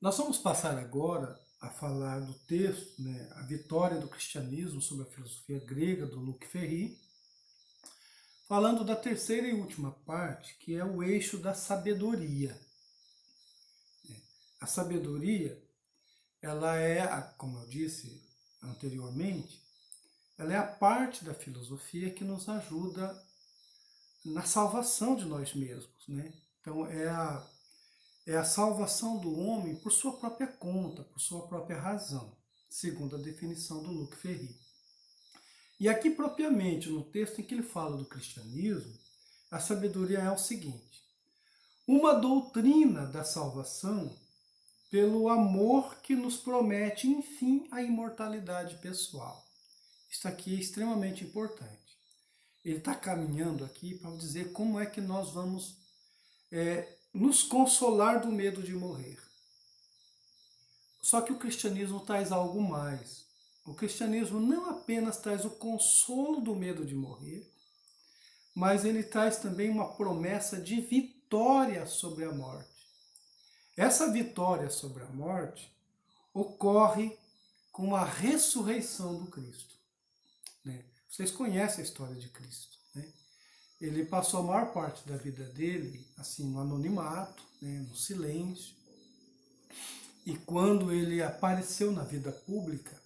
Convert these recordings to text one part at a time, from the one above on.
Nós vamos passar agora a falar do texto, né, A Vitória do Cristianismo sobre a Filosofia Grega, do Luc Ferry, falando da terceira e última parte, que é o eixo da sabedoria. A sabedoria, ela é, como eu disse anteriormente, ela é a parte da filosofia que nos ajuda na salvação de nós mesmos, né? Então é a salvação do homem por sua própria conta, por sua própria razão, segundo a definição do Luc Ferry. E aqui propriamente no texto em que ele fala do cristianismo, a sabedoria é o seguinte: uma doutrina da salvação pelo amor que nos promete, enfim, a imortalidade pessoal. Isso aqui é extremamente importante. Ele está caminhando aqui para dizer como é que nós vamos nos consolar do medo de morrer. Só que o cristianismo traz algo mais. O cristianismo não apenas traz o consolo do medo de morrer, mas ele traz também uma promessa de vitória sobre a morte. Essa vitória sobre a morte ocorre com a ressurreição do Cristo. Né? Vocês conhecem a história de Cristo. Né? Ele passou a maior parte da vida dele assim no anonimato, né, no silêncio. E quando ele apareceu na vida pública,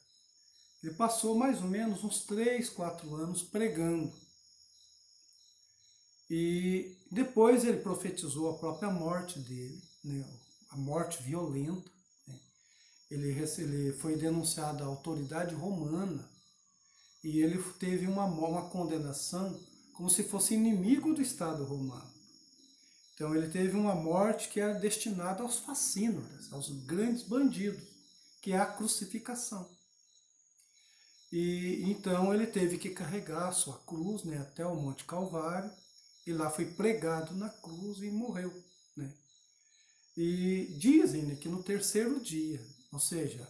ele passou mais ou menos uns 3, 4 anos pregando. E depois ele profetizou a própria morte dele, né, a morte violenta. Né. Ele foi denunciado à autoridade romana e ele teve uma condenação como se fosse inimigo do Estado romano. Então ele teve uma morte que era destinada aos fascínoras, aos grandes bandidos, que é a crucificação. E então ele teve que carregar a sua cruz, né, até o Monte Calvário, e lá foi pregado na cruz e morreu. Né? E dizem, né, que no terceiro dia, ou seja,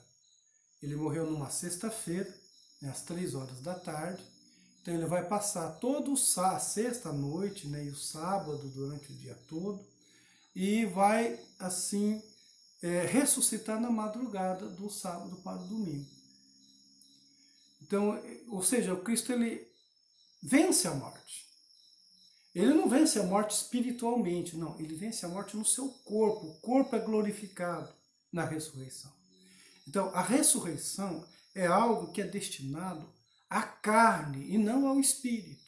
ele morreu numa sexta-feira, né, às 3 horas da tarde, então ele vai passar toda a sexta-noite, né, e o sábado durante o dia todo, e vai assim ressuscitar na madrugada do sábado para o domingo. Então, ou seja, o Cristo ele vence a morte. Ele não vence a morte espiritualmente, não. Ele vence a morte no seu corpo. O corpo é glorificado na ressurreição. Então, a ressurreição é algo que é destinado à carne e não ao espírito.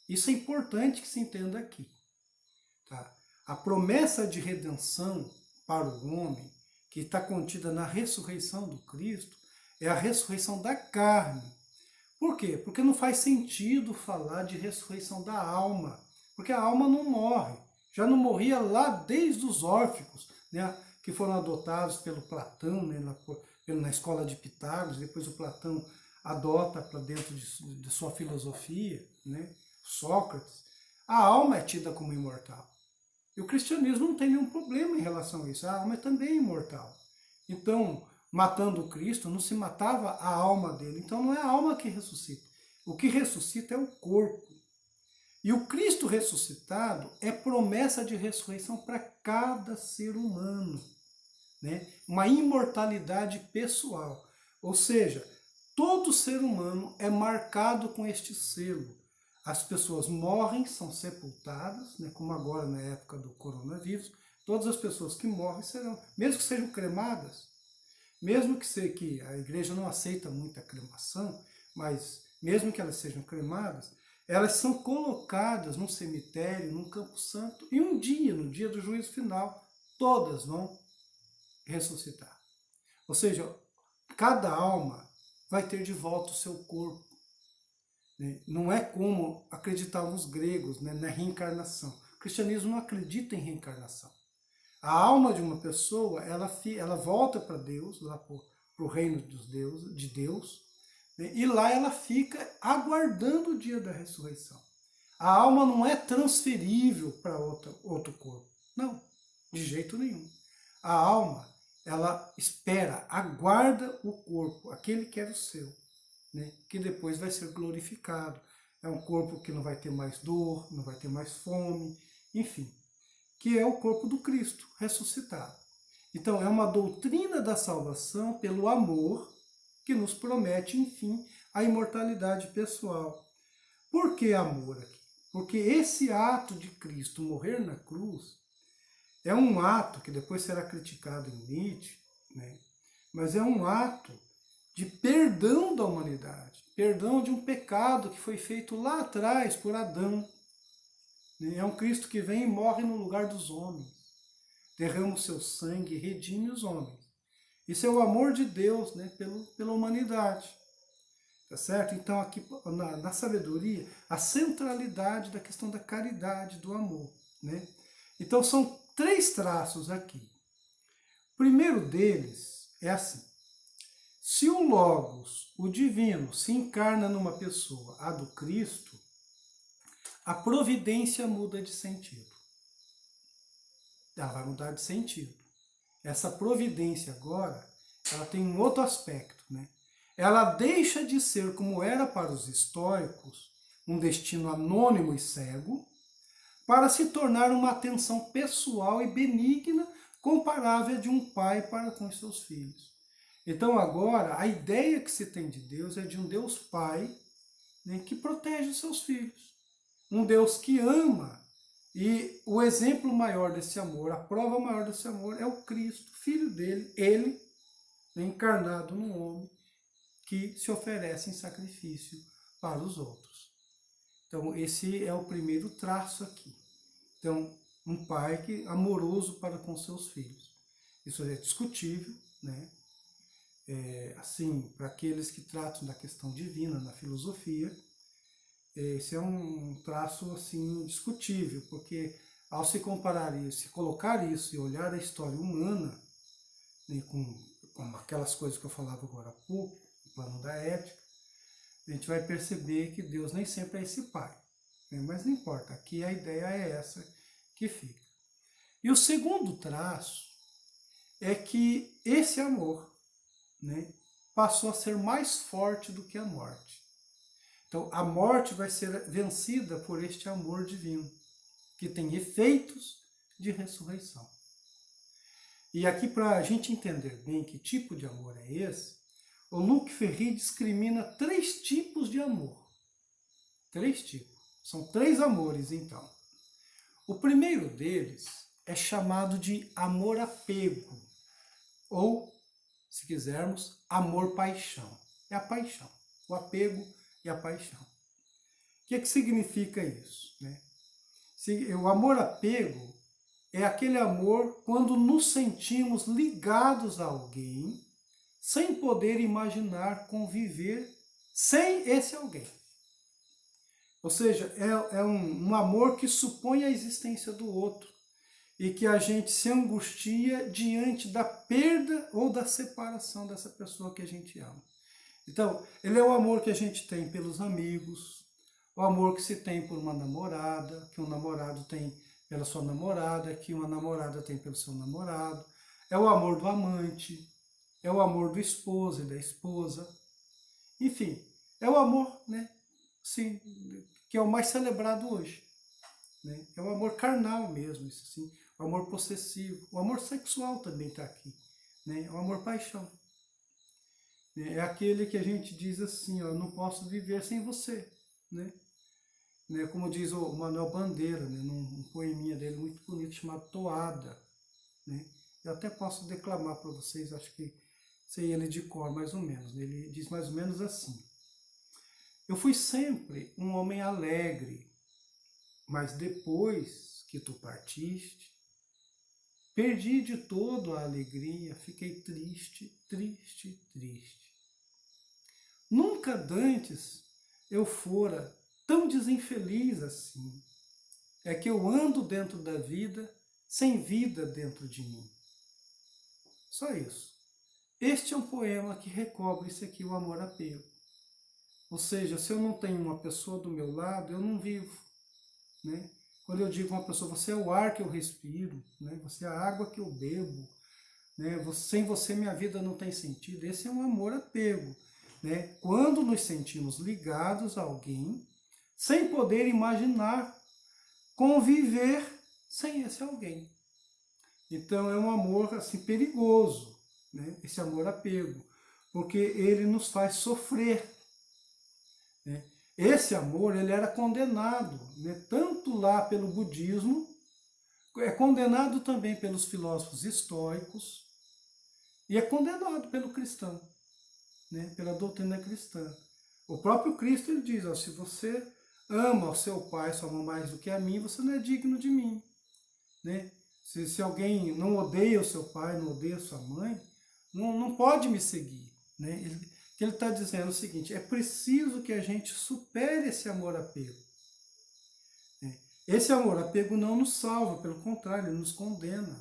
Isso é importante que se entenda aqui. Tá? A promessa de redenção para o homem, que está contida na ressurreição do Cristo, é a ressurreição da carne. Por quê? Porque não faz sentido falar de ressurreição da alma, porque a alma não morre. Já não morria lá desde os órficos, né, que foram adotados pelo Platão, né, na escola de Pitágoras, depois o Platão adota para dentro de sua filosofia, né, Sócrates. A alma é tida como imortal. E o cristianismo não tem nenhum problema em relação a isso. A alma é também imortal. Então, matando o Cristo, não se matava a alma dele. Então não é a alma que ressuscita. O que ressuscita é o corpo. E o Cristo ressuscitado é promessa de ressurreição para cada ser humano. Né? Uma imortalidade pessoal. Ou seja, todo ser humano é marcado com este selo. As pessoas morrem, são sepultadas, né, como agora na época do coronavírus. Todas as pessoas que morrem serão, mesmo que sejam cremadas, mesmo que a igreja não aceita muita cremação, mas mesmo que elas sejam cremadas, elas são colocadas num cemitério, num campo santo, e um dia, no dia do juízo final, todas vão ressuscitar. Ou seja, cada alma vai ter de volta o seu corpo. Né? Não é como acreditavam os gregos, né, na reencarnação. O cristianismo não acredita em reencarnação. A alma de uma pessoa, ela volta para Deus, lá para o reino de Deus, né, e lá ela fica aguardando o dia da ressurreição. A alma não é transferível para outro corpo. Não, de jeito nenhum. A alma, ela espera, aguarda o corpo, aquele que era o seu, né, que depois vai ser glorificado. É um corpo que não vai ter mais dor, não vai ter mais fome, enfim, que é o corpo do Cristo ressuscitado. Então, é uma doutrina da salvação pelo amor que nos promete, enfim, a imortalidade pessoal. Por que amor aqui? Porque esse ato de Cristo morrer na cruz é um ato que depois será criticado em Nietzsche, né? Mas é um ato de perdão da humanidade, perdão de um pecado que foi feito lá atrás por Adão. É um Cristo que vem e morre no lugar dos homens, derrama o seu sangue e redime os homens. Isso é o amor de Deus, né, pela humanidade. Tá certo? Então, aqui na sabedoria, a centralidade da questão da caridade, do amor. Né? Então, são 3 traços aqui. O primeiro deles é assim: se o Logos, o divino, se encarna numa pessoa, a do Cristo, a providência muda de sentido. Ela vai mudar de sentido. Essa providência agora, ela tem um outro aspecto, né? Ela deixa de ser, como era para os estoicos, um destino anônimo e cego, para se tornar uma atenção pessoal e benigna, comparável a de um pai para com os seus filhos. Então agora, a ideia que se tem de Deus é de um Deus Pai, né, que protege os seus filhos. Um Deus que ama. E o exemplo maior desse amor, a prova maior desse amor é o Cristo, filho dele, ele, encarnado num homem, que se oferece em sacrifício para os outros. Então, esse é o primeiro traço aqui. Então, um pai que amoroso para com seus filhos. Isso é discutível, né? Assim, para aqueles que tratam da questão divina na filosofia, esse é um traço assim discutível, porque ao se comparar isso, se colocar isso e olhar a história humana, né, com aquelas coisas que eu falava agora há pouco, o plano da ética, a gente vai perceber que Deus nem sempre é esse pai. Né? Mas não importa, aqui a ideia é essa que fica. E o segundo traço é que esse amor, né, passou a ser mais forte do que a morte. Então, a morte vai ser vencida por este amor divino, que tem efeitos de ressurreição. E aqui, para a gente entender bem que tipo de amor é esse, o Luc Ferry discrimina 3 tipos de amor. 3 tipos. São 3 amores, então. O primeiro deles é chamado de amor-apego, ou, se quisermos, amor-paixão. É a paixão, o apego e a paixão. O que significa isso? Né? O amor-apego é aquele amor quando nos sentimos ligados a alguém, sem poder imaginar conviver sem esse alguém. Ou seja, é um amor que supõe a existência do outro e que a gente se angustia diante da perda ou da separação dessa pessoa que a gente ama. Então, ele é o amor que a gente tem pelos amigos, o amor que se tem por uma namorada, que um namorado tem pela sua namorada, que uma namorada tem pelo seu namorado. É o amor do amante, é o amor do esposo e da esposa. Enfim, é o amor, né, sim, que é o mais celebrado hoje. Né? É o amor carnal mesmo, isso assim, o amor possessivo. O amor sexual também está aqui. Né? É o amor-paixão. É aquele que a gente diz assim, ó, não posso viver sem você. Né? Como diz o Manuel Bandeira, né, num poeminha dele muito bonito chamado Toada. Né? Eu até posso declamar para vocês, acho que sei ele de cor mais ou menos. Né? Ele diz mais ou menos assim: eu fui sempre um homem alegre, mas depois que tu partiste, perdi de todo a alegria, fiquei triste, triste, triste. Nunca dantes eu fora tão desinfeliz assim. É que eu ando dentro da vida, sem vida dentro de mim. Só isso. Este é um poema que recobre isso aqui, o amor-apego. Ou seja, se eu não tenho uma pessoa do meu lado, eu não vivo. Né? Quando eu digo a uma pessoa, você é o ar que eu respiro, né? Você é a água que eu bebo, né? Sem você minha vida não tem sentido. Esse é um amor-apego. Né? Quando nos sentimos ligados a alguém, sem poder imaginar conviver sem esse alguém. Então é um amor assim perigoso, né? Esse amor apego, porque ele nos faz sofrer, né? Esse amor ele era condenado, né? Tanto lá pelo budismo, é condenado também pelos filósofos estoicos e é condenado pelo cristão, né? Pela doutrina cristã. O próprio Cristo ele diz, ó, se você ama o seu pai, sua mãe mais do que a mim, você não é digno de mim, né? Se alguém não odeia o seu pai, não odeia a sua mãe, não pode me seguir, né? Ele está dizendo o seguinte, é preciso que a gente supere esse amor-apego. Né? Esse amor-apego não nos salva, pelo contrário, ele nos condena.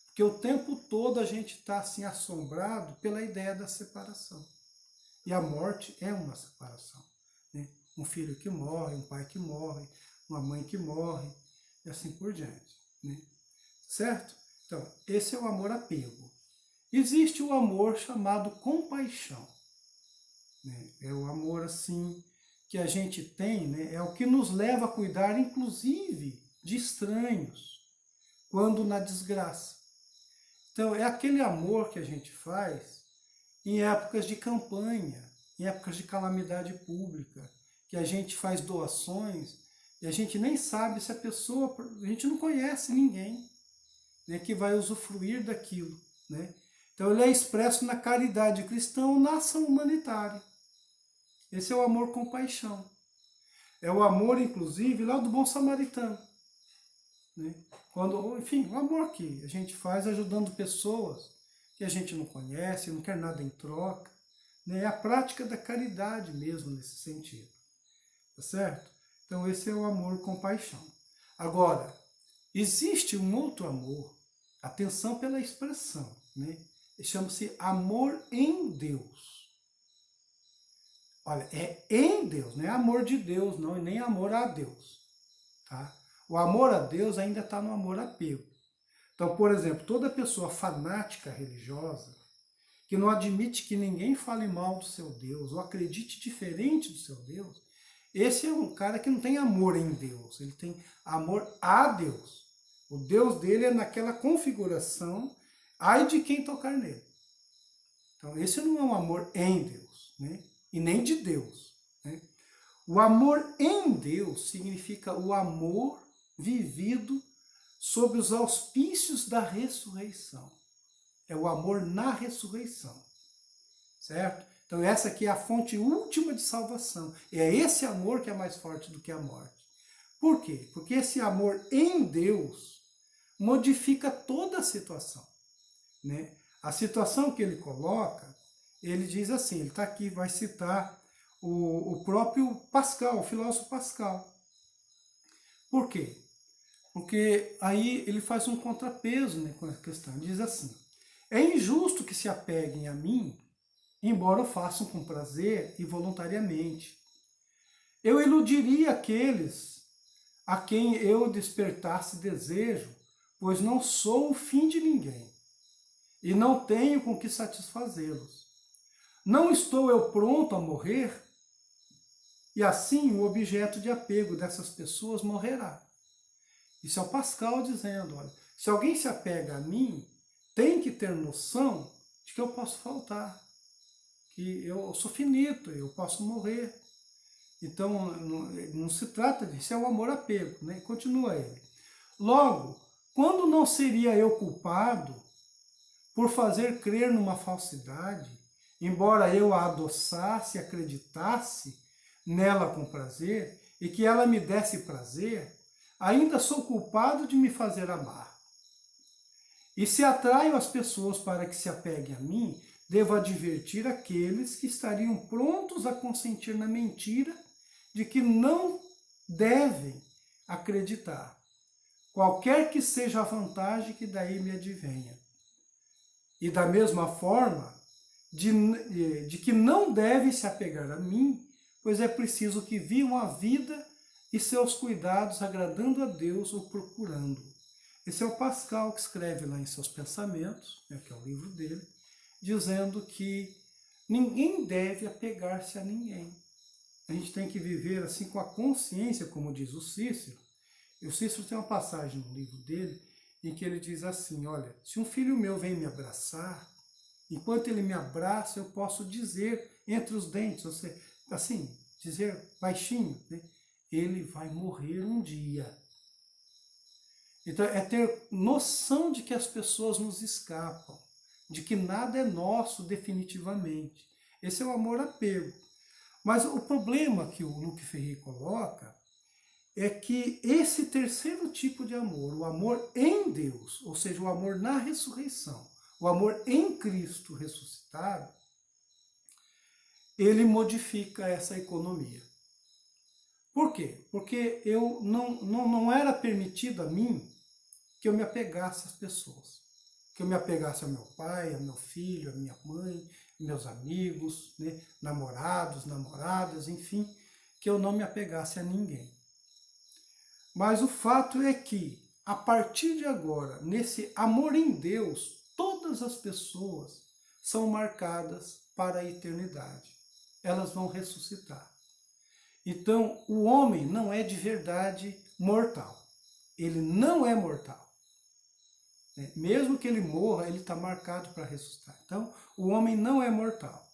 Porque o tempo todo a gente está assim assombrado pela ideia da separação. E a morte é uma separação. Né? Um filho que morre, um pai que morre, uma mãe que morre, e assim por diante. Né? Certo? Então, esse é o amor-apego. Existe o amor chamado compaixão. Né? É o amor assim que a gente tem, né? É o que nos leva a cuidar, inclusive, de estranhos, quando na desgraça. Então, é aquele amor que a gente faz em épocas de campanha, em épocas de calamidade pública, que a gente faz doações e a gente nem sabe se a pessoa, a gente não conhece ninguém, né, que vai usufruir daquilo. Né? Então ele é expresso na caridade cristã ou na ação humanitária. Esse é o amor com paixão. É o amor, inclusive, lá do bom samaritano. Né? Quando, enfim, o amor que a gente faz ajudando pessoas que a gente não conhece, não quer nada em troca. Né? É a prática da caridade mesmo nesse sentido. Tá certo? Então esse é o amor com paixão. Agora, existe um outro amor, atenção pela expressão, né? Chama-se amor em Deus. Olha, é em Deus, não é amor de Deus, não, e nem amor a Deus. Tá? O amor a Deus ainda está no amor apego. Então, por exemplo, toda pessoa fanática religiosa, que não admite que ninguém fale mal do seu Deus, ou acredite diferente do seu Deus, esse é um cara que não tem amor em Deus, ele tem amor a Deus. O Deus dele é naquela configuração, ai de quem tocar nele. Então, esse não é um amor em Deus, né? E nem de Deus. Né? O amor em Deus significa o amor vivido sob os auspícios da ressurreição. É o amor na ressurreição. Certo? Então essa aqui é a fonte última de salvação. É esse amor que é mais forte do que a morte. Por quê? Porque esse amor em Deus modifica toda a situação. Né? A situação que ele coloca, ele diz assim, ele está aqui, vai citar o próprio Pascal, o filósofo Pascal. Por quê? Porque aí ele faz um contrapeso, né, com a questão. Ele diz assim, é injusto que se apeguem a mim, embora o façam com prazer e voluntariamente. Eu iludiria aqueles a quem eu despertasse desejo, pois não sou o fim de ninguém, e não tenho com que satisfazê-los. Não estou eu pronto a morrer, e assim o objeto de apego dessas pessoas morrerá. Isso é o Pascal dizendo, olha, se alguém se apega a mim, tem que ter noção de que eu posso faltar, que eu sou finito, eu posso morrer. Então, não se trata disso, é o amor-apego, né? Continua ele. Logo, quando não seria eu culpado por fazer crer numa falsidade, embora eu a adoçasse e acreditasse nela com prazer, e que ela me desse prazer, ainda sou culpado de me fazer amar. E se atraio as pessoas para que se apeguem a mim, devo advertir aqueles que estariam prontos a consentir na mentira de que não devem acreditar, qualquer que seja a vantagem que daí me advenha. E da mesma forma, de que não devem se apegar a mim, pois é preciso que vivam a vida e seus cuidados agradando a Deus ou procurando. Esse é o Pascal que escreve lá em seus pensamentos, né, que é o livro dele, dizendo que ninguém deve apegar-se a ninguém. A gente tem que viver assim com a consciência, como diz o Cícero. E o Cícero tem uma passagem no livro dele em que ele diz assim, olha, se um filho meu vem me abraçar, enquanto ele me abraça, eu posso dizer entre os dentes, ou seja, assim, dizer baixinho, né? Ele vai morrer um dia. Então, é ter noção de que as pessoas nos escapam, de que nada é nosso definitivamente. Esse é o amor-apego. Mas o problema que o Luc Ferry coloca é que esse terceiro tipo de amor, o amor em Deus, ou seja, o amor na ressurreição, o amor em Cristo ressuscitado, ele modifica essa economia. Por quê? Porque eu não era permitido a mim que eu me apegasse às pessoas. Que eu me apegasse ao meu pai, ao meu filho, à minha mãe, meus amigos, né, namorados, namoradas, enfim, que eu não me apegasse a ninguém. Mas o fato é que, a partir de agora, nesse amor em Deus, todas as pessoas são marcadas para a eternidade. Elas vão ressuscitar. Então, o homem não é de verdade mortal. Ele não é mortal. Mesmo que ele morra, ele está marcado para ressuscitar. Então, o homem não é mortal.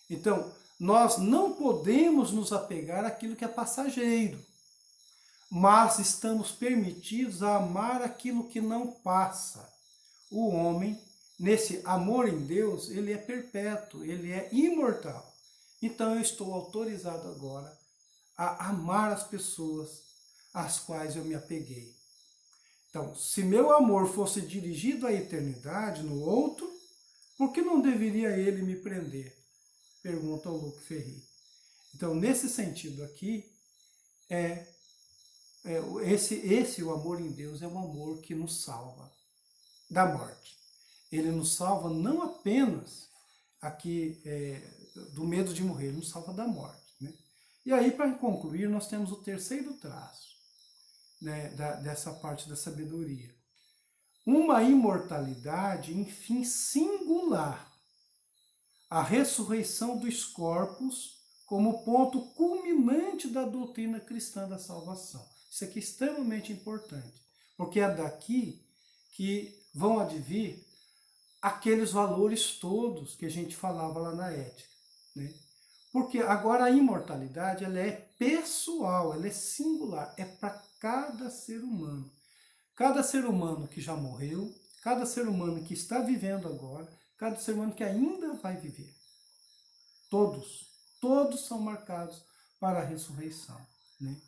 Então, nós não podemos nos apegar àquilo que é passageiro, mas estamos permitidos a amar aquilo que não passa. O homem, nesse amor em Deus, ele é perpétuo, ele é imortal. Então, eu estou autorizado agora a amar as pessoas às quais eu me apeguei. Então, se meu amor fosse dirigido à eternidade, no outro, por que não deveria ele me prender? Pergunta o Luc Ferry. Então, nesse sentido aqui, o amor em Deus é um amor que nos salva da morte. Ele nos salva não apenas aqui do medo de morrer, ele nos salva da morte. Né? E aí, para concluir, nós temos o terceiro traço, né, dessa parte da sabedoria. Uma imortalidade, enfim, singular. A ressurreição dos corpos como ponto culminante da doutrina cristã da salvação. Isso aqui é extremamente importante, porque é daqui que vão advir aqueles valores todos que a gente falava lá na ética. Né? Porque agora a imortalidade ela é pessoal, ela é singular, é para cada ser humano. Cada ser humano que já morreu, cada ser humano que está vivendo agora, cada ser humano que ainda vai viver. Todos são marcados para a ressurreição. Né?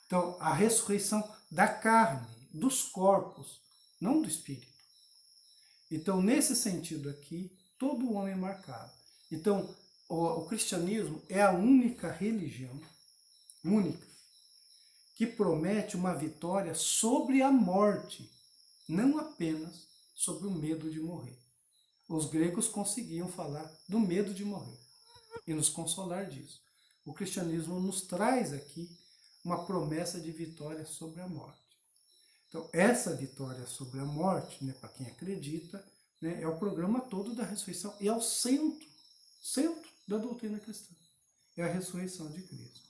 Então, a ressurreição da carne, dos corpos, não do espírito. Então, nesse sentido aqui, todo homem é marcado. Então, o cristianismo é a única religião, única, que promete uma vitória sobre a morte, não apenas sobre o medo de morrer. Os gregos conseguiam falar do medo de morrer e nos consolar disso. O cristianismo nos traz aqui uma promessa de vitória sobre a morte. Então, essa vitória sobre a morte, né, para quem acredita, né, é o programa todo da ressurreição e é o centro da doutrina cristã. É a ressurreição de Cristo.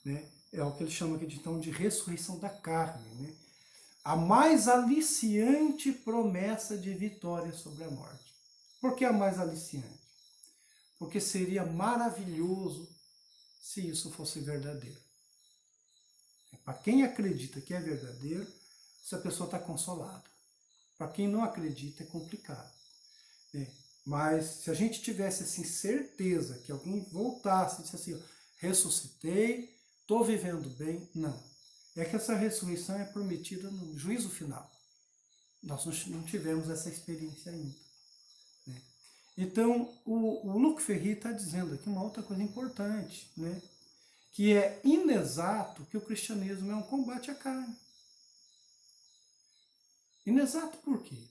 Né? É o que ele chama aqui então de ressurreição da carne. Né? A mais aliciante promessa de vitória sobre a morte. Por que a mais aliciante? Porque seria maravilhoso se isso fosse verdadeiro. Para quem acredita que é verdadeiro, essa pessoa está consolada. Para quem não acredita, é complicado. Mas se a gente tivesse assim, certeza que alguém voltasse e disse assim, ressuscitei, estou vivendo bem, não. É que essa ressurreição é prometida no juízo final. Nós não tivemos essa experiência ainda. Né? Então, o Luc Ferry está dizendo aqui uma outra coisa importante, né? Que é inexato que o cristianismo é um combate à carne. Inexato por quê?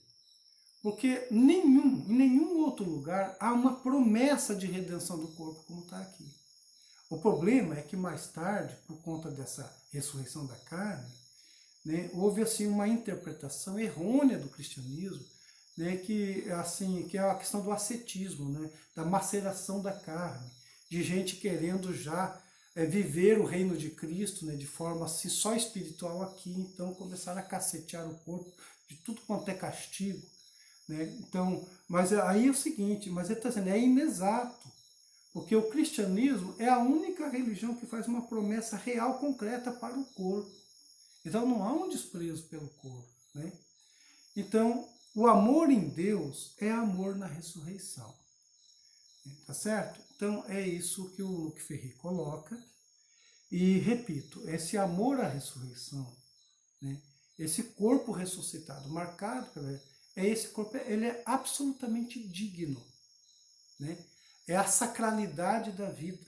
Porque em nenhum outro lugar há uma promessa de redenção do corpo como está aqui. O problema é que mais tarde, por conta dessa ressurreição da carne, né, houve assim uma interpretação errônea do cristianismo, né, que é a questão do ascetismo, né, da maceração da carne, de gente querendo já viver o reino de Cristo, né, de forma assim, só espiritual aqui, então começaram a cacetear o corpo de tudo quanto é castigo, né? Então, mas aí é o seguinte, mas ele está dizendo, é inexato, porque o cristianismo é a única religião que faz uma promessa real, concreta para o corpo. Então não há um desprezo pelo corpo, né? Então, o amor em Deus é amor na ressurreição. Tá certo? Então é isso que o Luc Ferry coloca. E repito, esse amor à ressurreição, né? Esse corpo ressuscitado, marcado pela... esse corpo, ele é absolutamente digno, né? É a sacralidade da vida.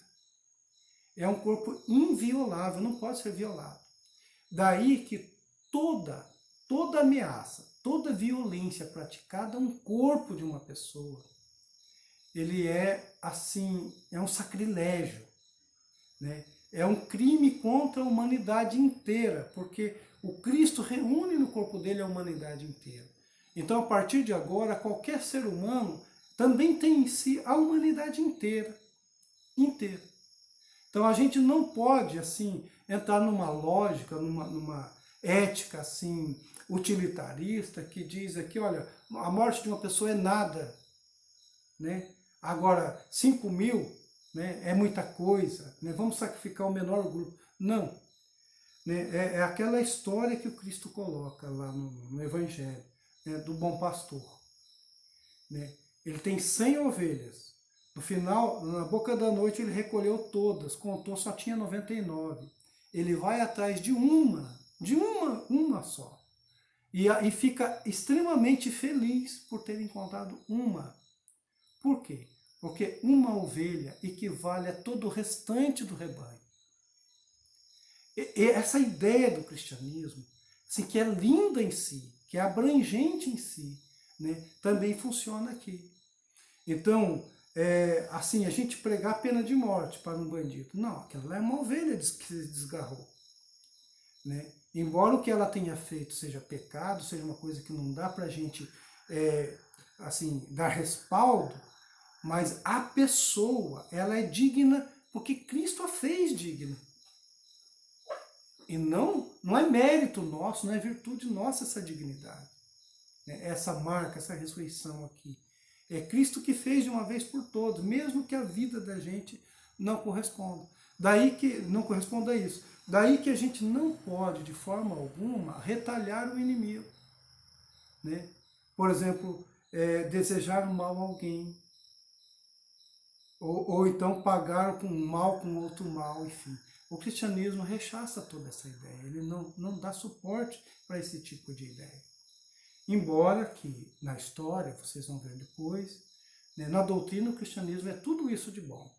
É um corpo inviolável, não pode ser violado. Daí que toda ameaça, toda violência praticada a um corpo de uma pessoa, ele é assim, é um sacrilégio, né? É um crime contra a humanidade inteira, porque o Cristo reúne no corpo dele a humanidade inteira. Então, a partir de agora, qualquer ser humano também tem em si a humanidade inteira, inteira. Então, a gente não pode, assim, entrar numa lógica, numa ética, assim, utilitarista, que diz aqui, olha, a morte de uma pessoa é nada, né? Agora, 5.000, né, é muita coisa, né? Vamos sacrificar o menor grupo. Não. Né? É aquela história que o Cristo coloca lá no Evangelho, né, do bom pastor. Né? Ele tem 100 ovelhas. No final, na boca da noite, ele recolheu todas, contou, só tinha 99. Ele vai atrás de uma só. E fica extremamente feliz por ter encontrado uma. Por quê? Porque uma ovelha equivale a todo o restante do rebanho. E essa ideia do cristianismo, assim, que é linda em si, que é abrangente em si, né, também funciona aqui. Então, assim, a gente pregar a pena de morte para um bandido. Não, aquela lá é uma ovelha que se desgarrou. Né? Embora o que ela tenha feito seja pecado, seja uma coisa que não dá para a gente assim, dar respaldo, mas a pessoa, ela é digna porque Cristo a fez digna. E não é mérito nosso, não é virtude nossa essa dignidade. Essa marca, essa ressurreição aqui. É Cristo que fez de uma vez por todas, mesmo que a vida da gente não corresponda. Daí que não corresponda a isso. Daí que a gente não pode, de forma alguma, retalhar o inimigo. Né? Por exemplo, desejar mal a alguém. Ou então pagar com mal com outro mal, enfim. O cristianismo rechaça toda essa ideia, ele não dá suporte para esse tipo de ideia. Embora que na história, vocês vão ver depois, né, na doutrina o cristianismo é tudo isso de bom.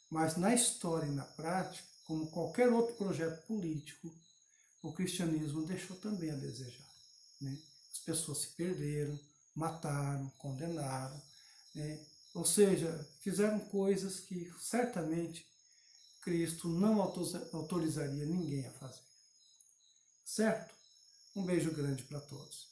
Mas na história e na prática, como qualquer outro projeto político, o cristianismo deixou também a desejar. Né? As pessoas se perderam, mataram, condenaram, né? Ou seja, fizeram coisas que certamente Cristo não autorizaria ninguém a fazer. Certo? Um beijo grande para todos.